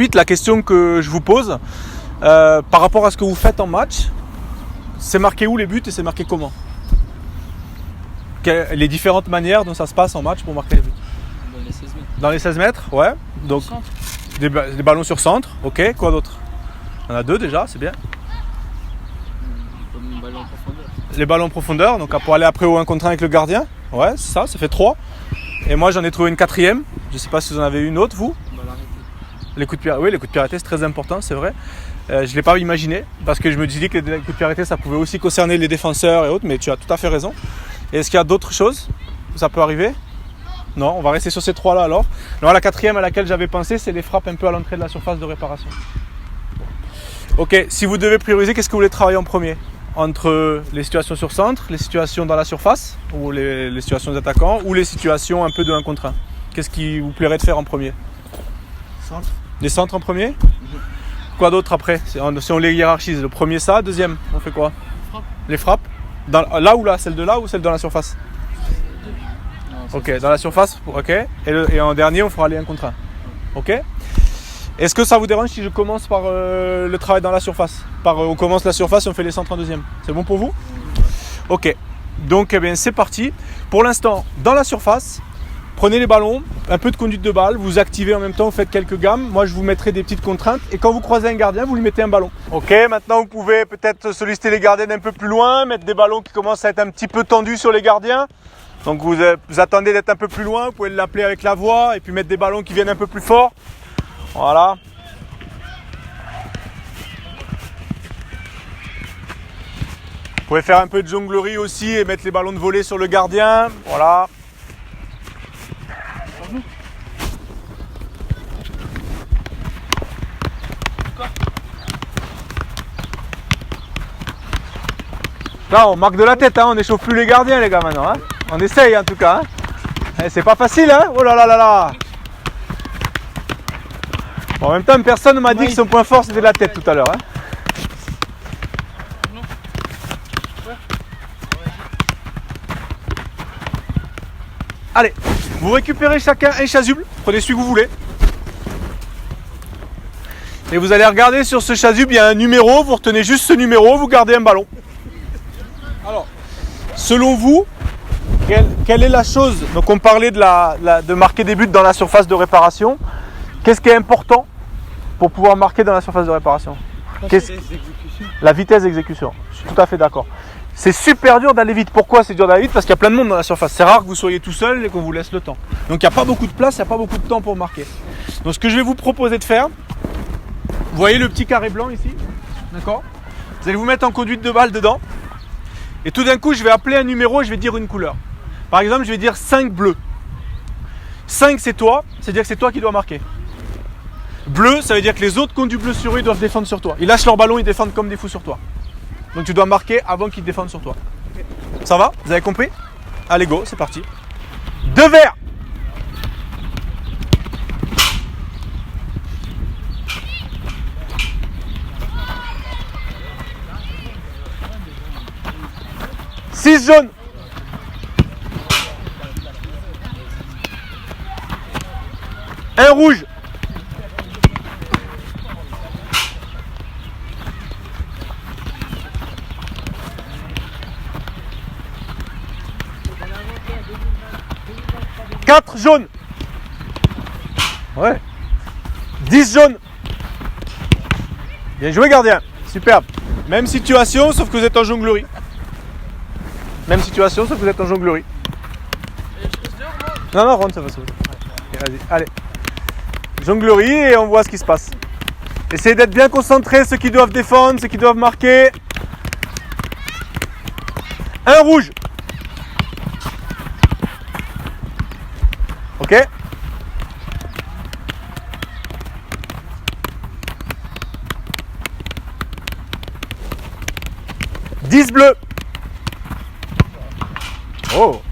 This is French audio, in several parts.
Ensuite, la question que je vous pose, par rapport à ce que vous faites en match, c'est marqué où les buts et c'est marqué comment? Les différentes manières dont ça se passe en match pour marquer les buts. Dans les 16 mètres. Dans les 16 mètres, ouais. Donc des ballons sur centre, ok. Quoi d'autre? On a deux déjà, c'est bien. Comme ballon en profondeur. Les ballons en profondeur, donc pour aller après au 1 contre 1 avec le gardien. Ouais, c'est ça, ça fait 3. Et moi j'en ai trouvé une quatrième. Je ne sais pas si vous en avez une autre, vous. Balle arrêtée. Les coups de pied, oui, les coups de pied arrêtés, c'est très important, c'est vrai. Je ne l'ai pas imaginé parce que je me disais que les coups de pied arrêtés, ça pouvait aussi concerner les défenseurs et autres, mais tu as tout à fait raison. Et est-ce qu'il y a d'autres choses où ça peut arriver? Non, on va rester sur ces trois-là alors. Alors la quatrième à laquelle j'avais pensé, c'est les frappes un peu à l'entrée de la surface de réparation. Ok, si vous devez prioriser, qu'est-ce que vous voulez travailler en premier? Entre les situations sur centre, les situations dans la surface, ou les situations d'attaquants, ou les situations un peu de 1 contre 1? Qu'est-ce qui vous plairait de faire en premier? Centre. Les centres en premier? Quoi d'autre après? Si on les hiérarchise, le premier ça, deuxième, on fait quoi? Frappe. Les frappes? Là ou là? Celle de là ou celle dans la surface? Non, Ok, dans la surface, ok. Et en dernier, on fera les 1 contre 1. Ok. Est-ce que ça vous dérange si je commence par le travail dans la surface? On commence la surface et on fait les centres en deuxième. C'est bon pour vous? Ok. Donc, eh bien, c'est parti. Pour l'instant, dans la surface, prenez les ballons, un peu de conduite de balle, vous activez en même temps, vous faites quelques gammes. Moi, je vous mettrai des petites contraintes. Et quand vous croisez un gardien, vous lui mettez un ballon. Ok, maintenant, vous pouvez peut-être solliciter les gardiens d'un peu plus loin, mettre des ballons qui commencent à être un petit peu tendus sur les gardiens. Donc, vous attendez d'être un peu plus loin, vous pouvez l'appeler avec la voix et puis mettre des ballons qui viennent un peu plus fort. Voilà. Vous pouvez faire un peu de jonglerie aussi et mettre les ballons de volée sur le gardien. Voilà. Là, on marque de la tête, hein. On n'échauffe plus les gardiens, les gars, maintenant. Hein. On essaye en tout cas. Hein. C'est pas facile, hein. Oh là là là là. Bon, en même temps, personne ne m'a dit que son point fort c'était la tête tout à l'heure. Hein. Allez, vous récupérez chacun un chasuble, prenez celui que vous voulez. Et vous allez regarder sur ce chasuble, il y a un numéro, vous retenez juste ce numéro, vous gardez un ballon. Alors, selon vous, quelle est la chose? Donc on parlait de marquer des buts dans la surface de réparation. Qu'est-ce qui est important pour pouvoir marquer dans la surface de réparation? La vitesse d'exécution. Je suis tout à fait d'accord. C'est super dur d'aller vite. Pourquoi c'est dur d'aller vite? Parce qu'il y a plein de monde dans la surface. C'est rare que vous soyez tout seul et qu'on vous laisse le temps. Donc il n'y a pas beaucoup de place, il n'y a pas beaucoup de temps pour marquer. Donc ce que je vais vous proposer de faire, vous voyez le petit carré blanc ici? D'accord? Vous allez vous mettre en conduite de balle dedans. Et tout d'un coup, je vais appeler un numéro et je vais dire une couleur. Par exemple, je vais dire 5 bleu. 5 c'est toi, c'est-à-dire que c'est toi qui dois marquer. Bleu, ça veut dire que les autres qui ont du bleu sur eux, ils doivent défendre sur toi. Ils lâchent leur ballon, ils défendent comme des fous sur toi. Donc tu dois marquer avant qu'ils défendent sur toi. Ça va? Vous avez compris? Allez go, c'est parti. 2 verts. Six jaunes. Un rouge. Quatre jaunes. Ouais. 10 jaunes. Bien joué gardien. Superbe. Même situation, sauf que vous êtes en jonglerie. Même situation, sauf que vous êtes en jonglerie. Non, non, rentre, ça va se okay, vas-y, allez. Jonglerie et on voit ce qui se passe. Essayez d'être bien concentrés, ceux qui doivent défendre, ceux qui doivent marquer. Un rouge. Ok. Dix bleus. Oh.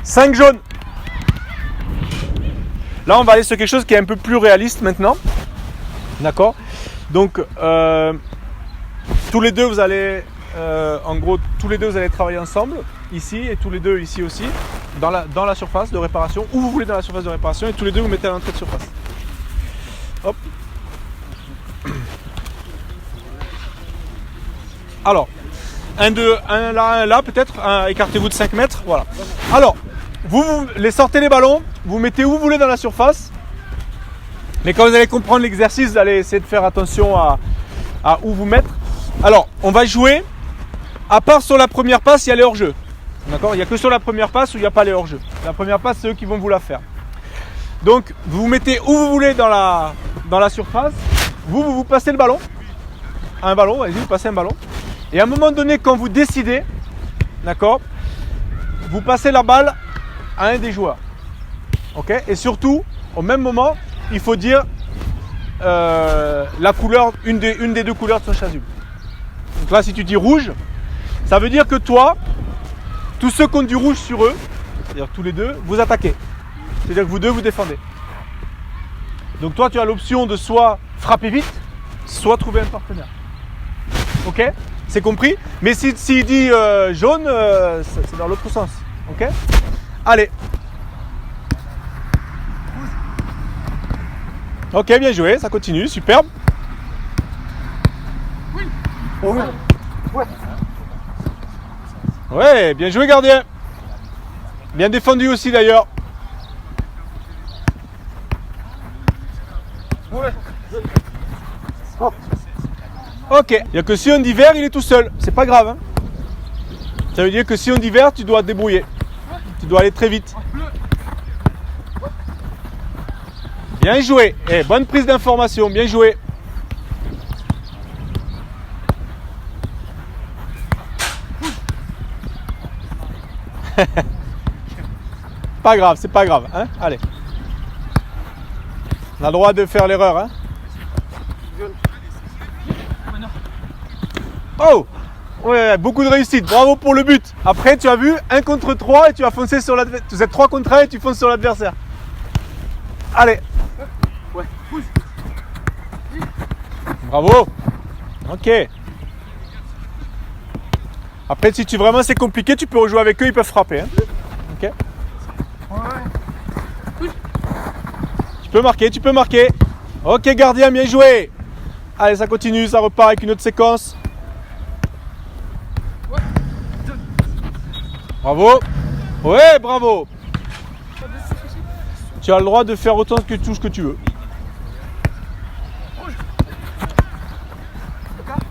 Cinq jaunes. Là, on va aller sur quelque chose qui est un peu plus réaliste maintenant. D'accord? Donc, tous les deux, vous allez En gros, tous les deux, vous allez travailler ensemble, ici, et tous les deux ici aussi, dans la surface de réparation, où vous voulez dans la surface de réparation, et tous les deux, vous mettez à l'entrée de surface. Hop. Alors, un là, peut-être, écartez-vous de 5 mètres, voilà. Alors, vous les sortez les ballons, vous mettez où vous voulez dans la surface, mais quand vous allez comprendre l'exercice, vous allez essayer de faire attention à où vous mettre. Alors, on va jouer, à part sur la première passe, il y a les hors-jeu. D'accord ? Il n'y a que sur la première passe où il n'y a pas les hors-jeu. La première passe, c'est eux qui vont vous la faire. Donc, vous vous mettez où vous voulez dans la surface, vous passez le ballon, un ballon, vas-y, vous passez un ballon. Et à un moment donné, quand vous décidez, d'accord, vous passez la balle à un des joueurs. Ok ? Et surtout, au même moment, il faut dire la couleur, une des deux couleurs de son chasuble. Donc là, si tu dis rouge, ça veut dire que toi, tous ceux qui ont du rouge sur eux, c'est-à-dire tous les deux, vous attaquez. C'est-à-dire que vous deux, vous défendez. Donc toi, tu as l'option de soit frapper vite, soit trouver un partenaire. Ok ? C'est compris ? Mais s'il dit jaune, c'est dans l'autre sens. Ok ? Allez. Ok, bien joué, ça continue, superbe. Ouais, bien joué gardien. Bien défendu aussi d'ailleurs. Ok, il n'y a que si on dit vert, il est tout seul. C'est pas grave. Hein. Ça veut dire que si on dit vert, tu dois te débrouiller. Tu dois aller très vite. Bien joué. Eh, bonne prise d'information, bien joué. Pas grave, c'est pas grave. Hein. Allez. On a le droit de faire l'erreur. Hein. Oh! Ouais, beaucoup de réussite. Bravo pour le but. Après, tu as vu, 1 contre 3 et tu vas foncer sur l'adversaire. Vous êtes 3 contre 1 et tu fonces sur l'adversaire. Allez. Bravo. Ok. Après, si vraiment c'est compliqué, tu peux rejouer avec eux, ils peuvent frapper. Hein. Ok. Tu peux marquer. Ok, gardien, bien joué. Allez, ça continue, ça repart avec une autre séquence. Bravo. Ouais, bravo. Tu as le droit de faire autant que tout ce que tu veux.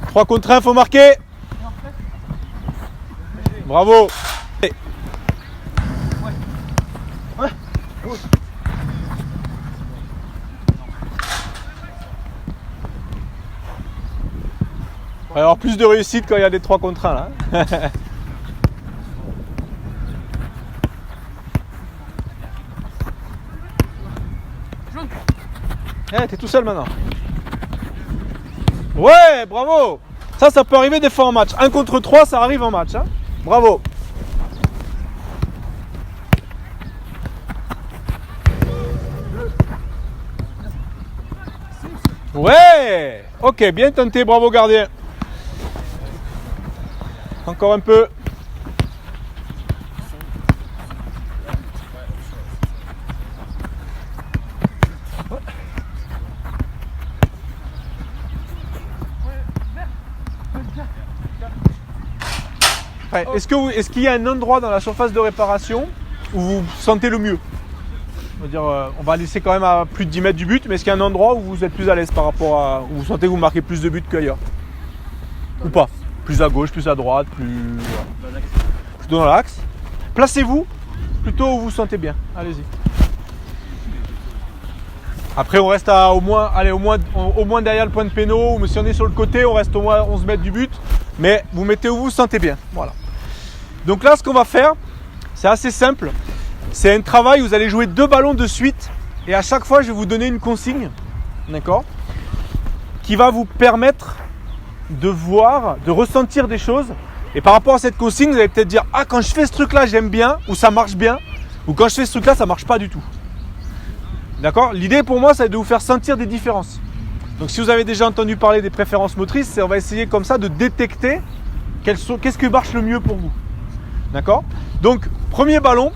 3 contre 1, faut marquer. Bravo. Il va y avoir plus de réussite quand il y a des 3 contre 1 là. Eh, t'es tout seul maintenant. Ouais, bravo. Ça peut arriver des fois en match. 1 contre 3, ça arrive en match. Hein. Bravo. Ouais. Ok, bien tenté, bravo gardien. Encore un peu. Ouais. Est-ce qu'il y a un endroit dans la surface de réparation où vous sentez le mieux? On va dire, on va laisser quand même à plus de 10 mètres du but, mais est-ce qu'il y a un endroit où vous êtes plus à l'aise par rapport à... où vous sentez que vous marquez plus de buts qu'ailleurs? Ou pas? Plus à gauche, plus à droite, plutôt dans l'axe. Placez-vous plutôt où vous vous sentez bien. Allez-y. Après, on reste à au moins derrière le point de péno, ou si on est sur le côté, on reste au moins 11 mètres du but. Mais vous mettez où vous vous sentez bien. Voilà. Donc là, ce qu'on va faire, c'est assez simple. C'est un travail où vous allez jouer 2 ballons de suite. Et à chaque fois, je vais vous donner une consigne. D'accord ? Qui va vous permettre de voir, de ressentir des choses. Et par rapport à cette consigne, vous allez peut-être dire « Ah, quand je fais ce truc-là, j'aime bien » ou « ça marche bien » ou « quand je fais ce truc-là, ça marche pas du tout ». D'accord ? L'idée pour moi, c'est de vous faire sentir des différences. Donc si vous avez déjà entendu parler des préférences motrices, on va essayer comme ça de détecter Qu'est-ce qui marche le mieux pour vous? D'accord? Donc, premier ballon,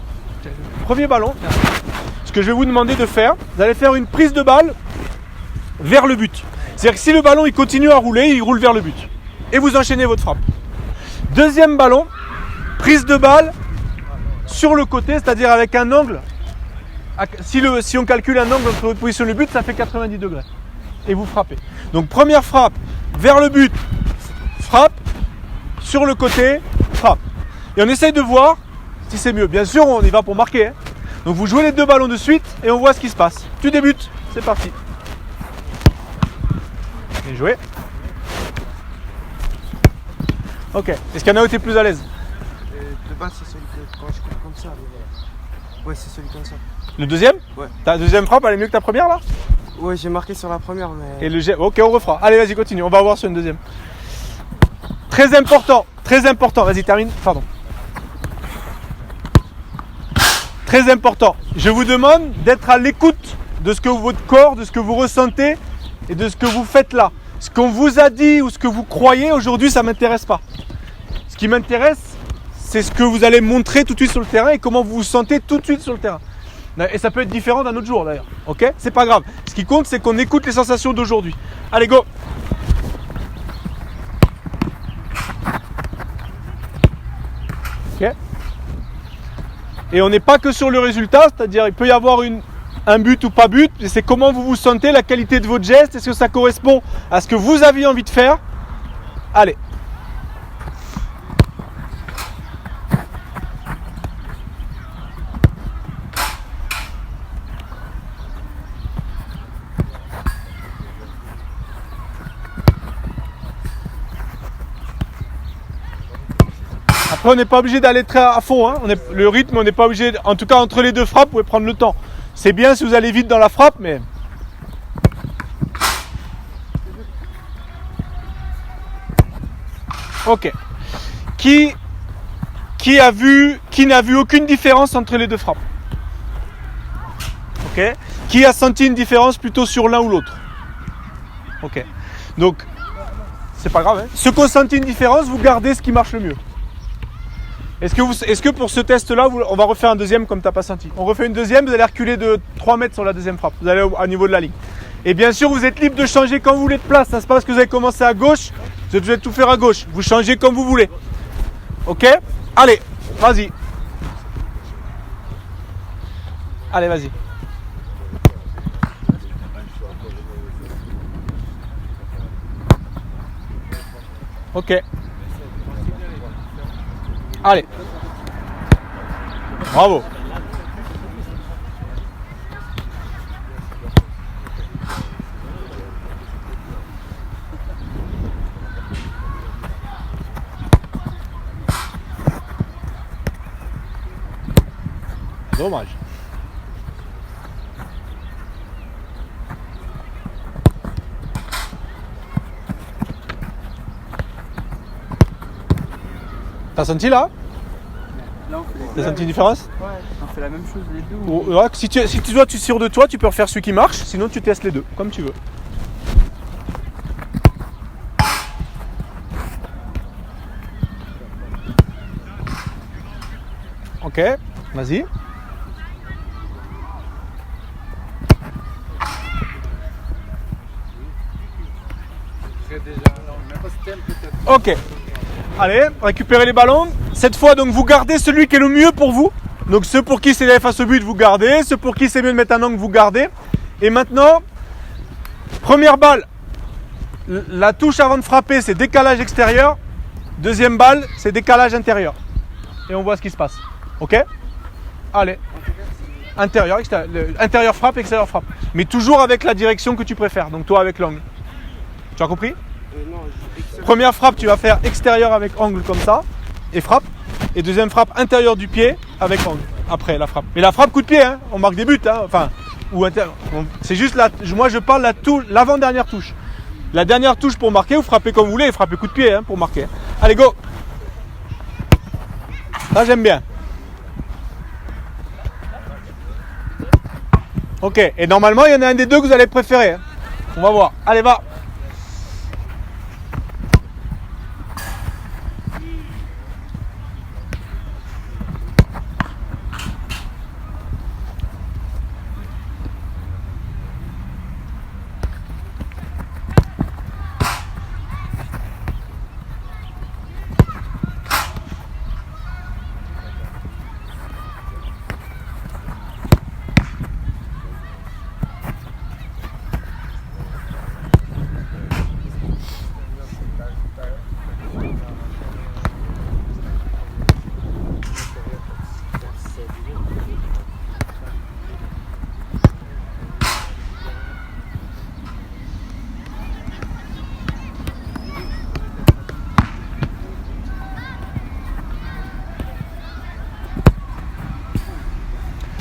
ce que je vais vous demander de faire, vous allez faire une prise de balle vers le but. C'est-à-dire que si le ballon il continue à rouler, il roule vers le but. Et vous enchaînez votre frappe. Deuxième ballon, prise de balle sur le côté, c'est-à-dire avec un angle. Si on calcule un angle entre votre position et le but, ça fait 90 degrés. Et vous frappez. Donc première frappe vers le but, frappe, sur le côté, frappe. Et on essaye de voir si c'est mieux. Bien sûr, on y va pour marquer. Donc vous jouez les deux ballons de suite et on voit ce qui se passe. Tu débutes, c'est parti. Bien joué. Ok. Est-ce qu'il y en a où tu es plus à l'aise? De base, c'est celui que quand je coupe comme ça. Ouais, c'est celui comme ça. Le deuxième? Ouais. Ta deuxième frappe, elle est mieux que ta première là? Ouais, j'ai marqué sur la première, mais. Et le jet. Ok, on refera. Allez, vas-y, continue. On va voir sur une deuxième. Très important. Très important. Vas-y, termine. Pardon. Très important. Je vous demande d'être à l'écoute de ce que votre corps, de ce que vous ressentez et de ce que vous faites là. Ce qu'on vous a dit ou ce que vous croyez aujourd'hui, ça ne m'intéresse pas. Ce qui m'intéresse, c'est ce que vous allez montrer tout de suite sur le terrain et comment vous vous sentez tout de suite sur le terrain. Et ça peut être différent d'un autre jour d'ailleurs. Ok? C'est pas grave. Ce qui compte, c'est qu'on écoute les sensations d'aujourd'hui. Allez, go! Ok? Et on n'est pas que sur le résultat, c'est-à-dire il peut y avoir un but ou pas but, c'est comment vous vous sentez, la qualité de votre geste, est-ce que ça correspond à ce que vous aviez envie de faire? Allez. Après, on n'est pas obligé d'aller très à fond, hein. Le rythme, on n'est pas obligé, en tout cas entre les deux frappes, vous pouvez prendre le temps. C'est bien si vous allez vite dans la frappe, mais... Ok. Qui n'a vu aucune différence entre les deux frappes? Ok. Qui a senti une différence plutôt sur l'un ou l'autre? Ok. Donc, c'est pas grave, hein. Ceux qui ont senti une différence, vous gardez ce qui marche le mieux. Est-ce que pour ce test-là, on va refaire un deuxième comme tu n'as pas senti? On refait une deuxième, vous allez reculer de 3 mètres sur la deuxième frappe. Vous allez au niveau de la ligne. Et bien sûr, vous êtes libre de changer quand vous voulez de place. Ça se passe que vous avez commencé à gauche, vous êtes obligé de tout faire à gauche. Vous changez comme vous voulez. Ok? Allez, vas-y. Allez, vas-y. Ok. Allez. Bravo. Dommage. T'as senti là? Là, on fait les T'as deux. senti une différence? Ouais, on fait la même chose les deux. Ouais, si tu es sûr de toi, tu peux refaire celui qui marche, sinon tu testes les deux, comme tu veux. Ok, vas-y. Ok. Allez, récupérez les ballons. Cette fois, donc, vous gardez celui qui est le mieux pour vous. Donc, ceux pour qui c'est d'aller face au but, vous gardez. Ceux pour qui c'est mieux de mettre un angle, vous gardez. Et maintenant, première balle. La touche avant de frapper, c'est décalage extérieur. Deuxième balle, c'est décalage intérieur. Et on voit ce qui se passe. Ok? Allez. Intérieur, extérieur. Intérieur frappe, extérieur frappe. Mais toujours avec la direction que tu préfères. Donc, toi avec l'angle. Tu as compris? Non, Première frappe, tu vas faire extérieur avec angle comme ça, et frappe. Et deuxième frappe, intérieur du pied avec angle. Après la frappe. Mais la frappe coup de pied, hein. On marque des buts, hein. Enfin, ou c'est juste moi je parle l'avant-dernière touche. La dernière touche pour marquer, vous frappez comme vous voulez, et frappez coup de pied, hein, pour marquer. Allez, go. Ça j'aime bien. Ok, et normalement il y en a un des deux que vous allez préférer, hein. On va voir. Allez, va.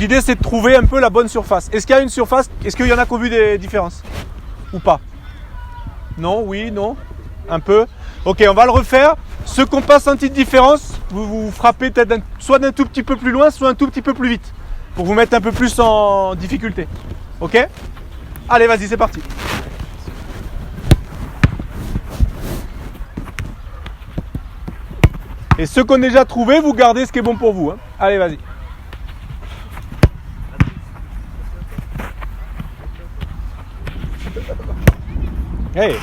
l'idée c'est de trouver un peu la bonne surface. Est-ce qu'il y a une surface? Est-ce qu'il y en a qui ont vu des différences? Ou pas? Non? Oui? Non? Un peu? Ok, on va le refaire. Ceux qui n'ont pas senti de différence, vous frappez peut-être soit d'un tout petit peu plus loin, soit un tout petit peu plus vite. Pour vous mettre un peu plus en difficulté. Ok? Allez, vas-y, c'est parti. Et ceux qu'on a déjà trouvé, vous gardez ce qui est bon pour vous. Hein. Allez, vas-y. Hey.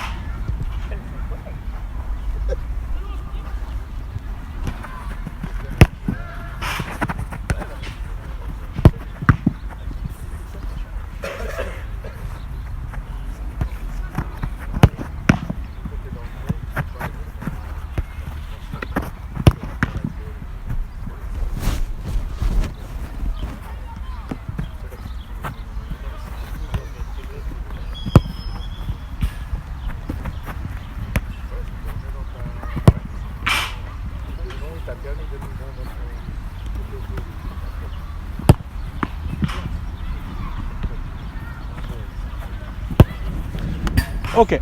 Ok.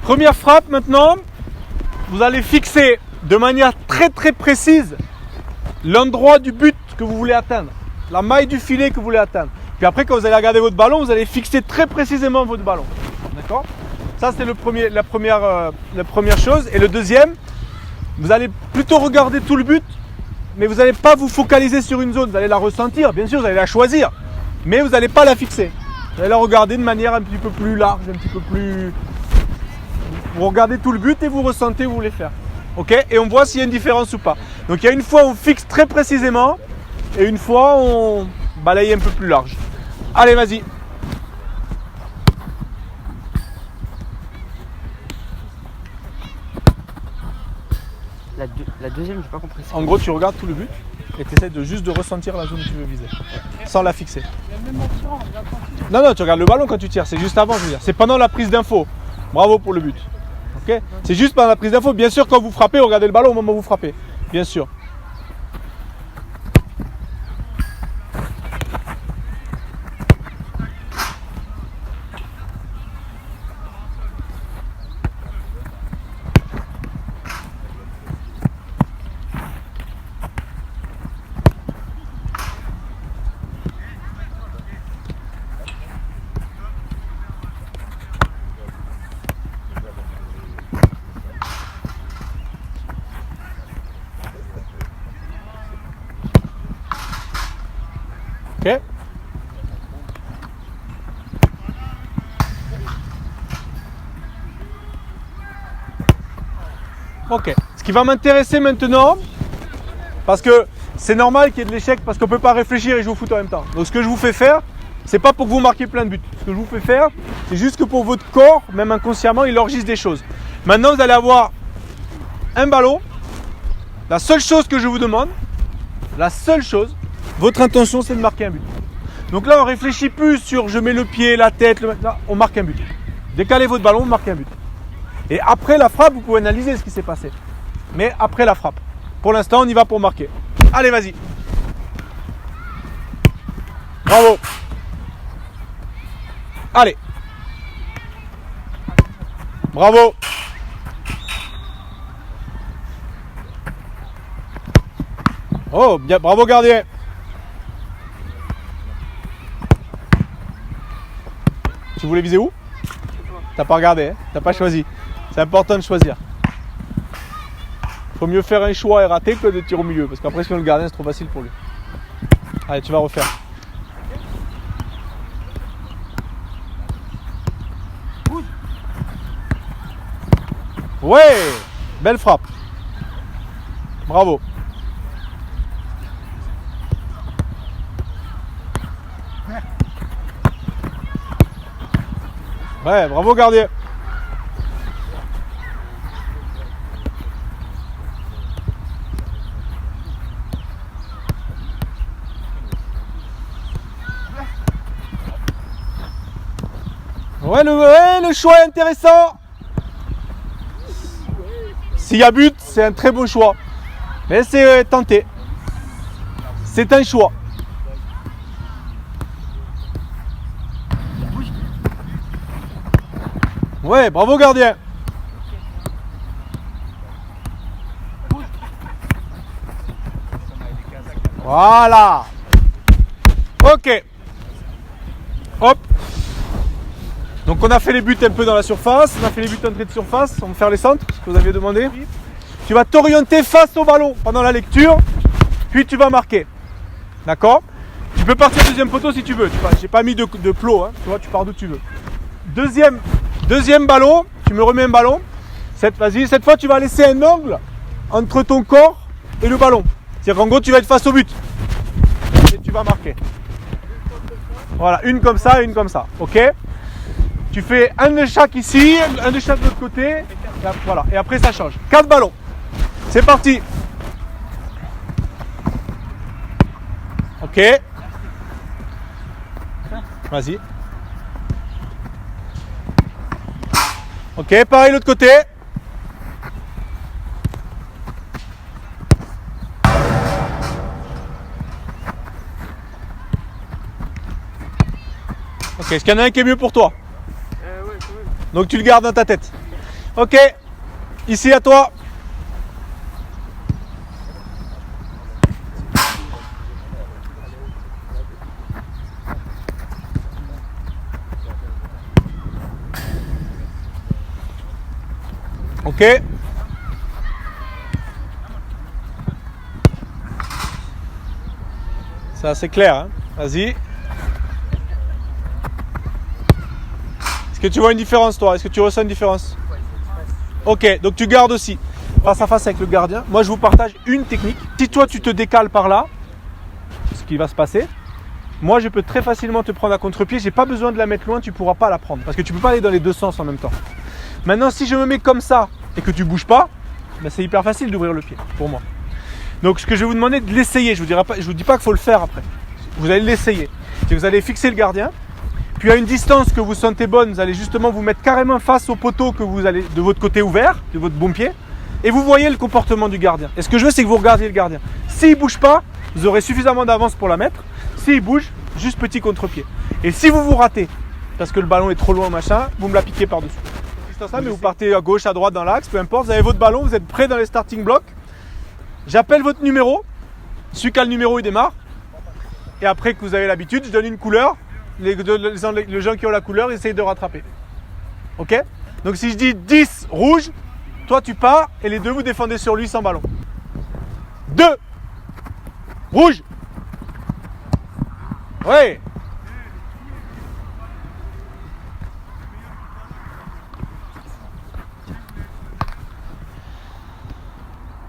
Première frappe maintenant. Vous allez fixer de manière très très précise l'endroit du but que vous voulez atteindre. La maille du filet que vous voulez atteindre. Puis après, quand vous allez regarder votre ballon, vous allez fixer très précisément votre ballon. D'accord? Ça, c'est la première chose. Et le deuxième, vous allez plutôt regarder tout le but, mais vous n'allez pas vous focaliser sur une zone. Vous allez la ressentir, bien sûr, vous allez la choisir, mais vous n'allez pas la fixer. Vous allez la regarder de manière un petit peu plus large, un petit peu plus... Vous regardez tout le but et vous ressentez où vous voulez faire. Ok? Et on voit s'il y a une différence ou pas. Donc il y a une fois où on fixe très précisément et une fois où on balaye un peu plus large. Allez, vas-y. La deuxième, j'ai pas compris. En gros, tu regardes tout le but et tu essaies juste de ressentir la zone que tu veux viser, sans la fixer. Non, tu regardes le ballon quand tu tires, c'est juste avant, je veux dire. C'est pendant la prise d'info. Bravo pour le but. Ok? C'est juste pendant la prise d'info. Bien sûr, quand vous frappez, regardez le ballon au moment où vous frappez. Bien sûr. Ok? Ok. Ce qui va m'intéresser maintenant, parce que c'est normal qu'il y ait de l'échec, parce qu'on ne peut pas réfléchir et jouer au foot en même temps. Donc ce que je vous fais faire, c'est pas pour que vous marquiez plein de buts. Ce que je vous fais faire, c'est juste que pour votre corps, même inconsciemment, il enregistre des choses. Maintenant, vous allez avoir un ballon. La seule chose que je vous demande, votre intention, c'est de marquer un but. Donc là, on ne réfléchit plus sur je mets le pied, la tête, là, on marque un but. Décalez votre ballon, marquez un but. Et après la frappe, vous pouvez analyser ce qui s'est passé. Mais après la frappe. Pour l'instant, on y va pour marquer. Allez, vas-y. Bravo. Allez. Bravo. Oh, bien, bravo gardien. Tu voulais viser où? T'as pas regardé, hein? T'as pas choisi. C'est important de choisir. Faut mieux faire un choix et rater que de tirer au milieu, parce qu'après sinon le gardien c'est trop facile pour lui. Allez, tu vas refaire. Ouais, belle frappe. Bravo. Ouais, bravo gardien. Ouais, le choix est intéressant. S'il y a but, c'est un très bon choix. Mais c'est tenté. C'est un choix. Ouais, bravo gardien. Voilà. Ok. Hop. Donc on a fait les buts un peu dans la surface, on a fait les buts entrée de surface, on va faire les centres, ce que vous aviez demandé. Tu vas t'orienter face au ballon pendant la lecture, puis tu vas marquer. D'accord? Tu peux partir deuxième poteau si tu veux. J'ai pas mis de plot, hein. Tu vois, tu pars d'où tu veux. Deuxième ballon, tu me remets un ballon. Vas-y, cette fois tu vas laisser un angle entre ton corps et le ballon. C'est-à-dire qu'en gros tu vas être face au but. Et tu vas marquer. Voilà, une comme ça, ok? Tu fais un de chaque ici, un de chaque de l'autre côté. Voilà, et après ça change. 4 ballons. C'est parti. Ok. Vas-y. Ok, pareil l'autre côté. Ok, est-ce qu'il y en a un qui est mieux pour toi? Ouais, quand même. Donc tu le gardes dans ta tête. Ok, ici à toi. Ok. C'est assez clair, hein? Vas-y. Est-ce que tu vois une différence, toi? Est-ce que tu ressens une différence? Ok, donc tu gardes aussi face à face avec le gardien. Moi, je vous partage une technique. Si toi, tu te décales par là, ce qui va se passer, moi, je peux très facilement te prendre à contre-pied. J'ai pas besoin de la mettre loin, tu pourras pas la prendre. Parce que tu peux pas aller dans les deux sens en même temps. Maintenant, si je me mets comme ça et que tu bouges pas, ben c'est hyper facile d'ouvrir le pied pour moi. Donc, ce que je vais vous demander de l'essayer, je vous dis pas qu'il faut le faire après. Vous allez l'essayer. Vous allez fixer le gardien. Puis à une distance que vous sentez bonne, vous allez justement vous mettre carrément face au poteau que vous allez de votre côté ouvert, de votre bon pied, et vous voyez le comportement du gardien. Et ce que je veux, c'est que vous regardiez le gardien. S'il ne bouge pas, vous aurez suffisamment d'avance pour la mettre. S'il bouge, juste petit contre-pied. Et si vous vous ratez, parce que le ballon est trop loin, machin, vous me la piquez par-dessus. Mais vous partez à gauche, à droite, dans l'axe, peu importe, vous avez votre ballon, vous êtes prêt dans les starting blocks. J'appelle votre numéro, celui qui a le numéro, il démarre. Et après que vous avez l'habitude, je donne une couleur. Les gens qui ont la couleur essayent de rattraper. Ok? Donc si je dis 10 rouge, toi tu pars et les deux vous défendez sur lui sans ballon. 2 rouge. Ouais.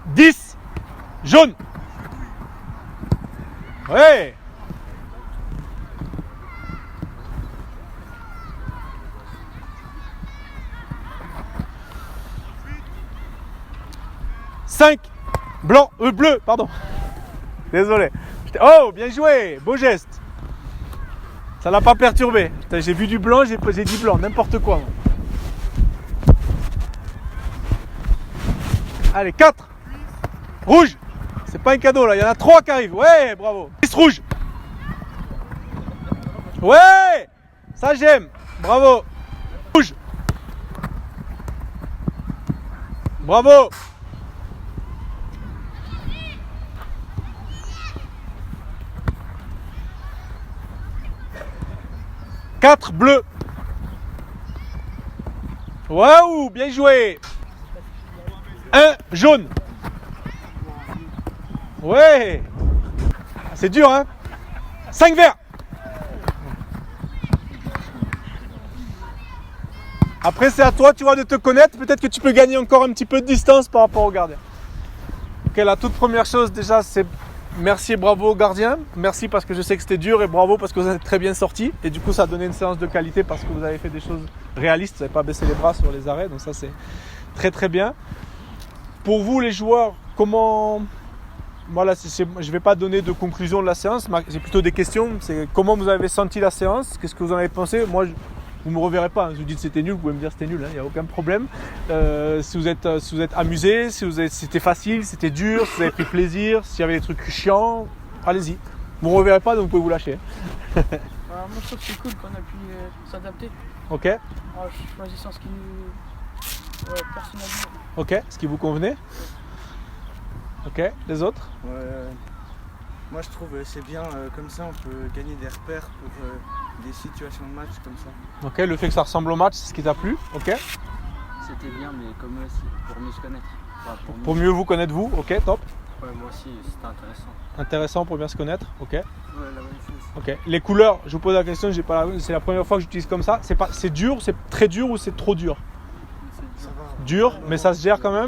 « 10 jaune. Ouais. 5 blanc, bleu, pardon. Désolé. Oh, bien joué, beau geste. Ça l'a pas perturbé. Putain, j'ai vu du blanc, j'ai dit blanc, n'importe quoi. Moi. Allez, 4 rouge. C'est pas un cadeau là, il y en a 3 qui arrivent. Ouais, bravo. 10 rouge. Ouais, ça j'aime. Bravo. Rouge. Bravo. Quatre bleus. Waouh, bien joué. 1 jaune. Ouais. C'est dur, hein. 5 verts. Après, c'est à toi, tu vois, de te connaître. Peut-être que tu peux gagner encore un petit peu de distance par rapport au gardien. Ok, la toute première chose, déjà, c'est merci et bravo au gardien. Merci parce que je sais que c'était dur et bravo parce que vous êtes très bien sortis. Et du coup, ça a donné une séance de qualité parce que vous avez fait des choses réalistes. Vous n'avez pas baissé les bras sur les arrêts. Donc ça, c'est très, très bien. Pour vous, les joueurs, comment... Voilà, je ne vais pas donner de conclusion de la séance. C'est plutôt des questions. C'est comment vous avez senti la séance? Qu'est-ce que vous en avez pensé? Moi, vous ne me reverrez pas. Je vous dis que c'était nul, vous pouvez me dire que c'était nul, il n'y a aucun problème. Si vous êtes amusé, si c'était facile, si c'était dur, si vous avez pris plaisir, s'il y avait des trucs chiants, allez-y. Vous ne me reverrez pas, donc vous pouvez vous lâcher. Moi je trouve que c'est cool qu'on a pu s'adapter. Ok. Choisissant ce qui nous personnellement. Ok, ce qui vous convenait. Ok, les autres? Moi je trouve c'est bien, comme ça on peut gagner des repères pour des situations de match comme ça. Ok, le fait que ça ressemble au match, c'est ce qui t'a plu. Ok. C'était bien, mais comme eux aussi, pour mieux se connaître. Enfin, Pour mieux vous connaître vous. Ok, top. Ouais, moi aussi, c'était intéressant. Intéressant pour bien se connaître. Ok. Ouais, la même chose. Ok. Les couleurs, je vous pose la question, j'ai pas c'est la première fois que j'utilise comme ça. C'est dur, c'est très dur ou c'est trop dur? Ça va. Dur, mais ça se gère quand même.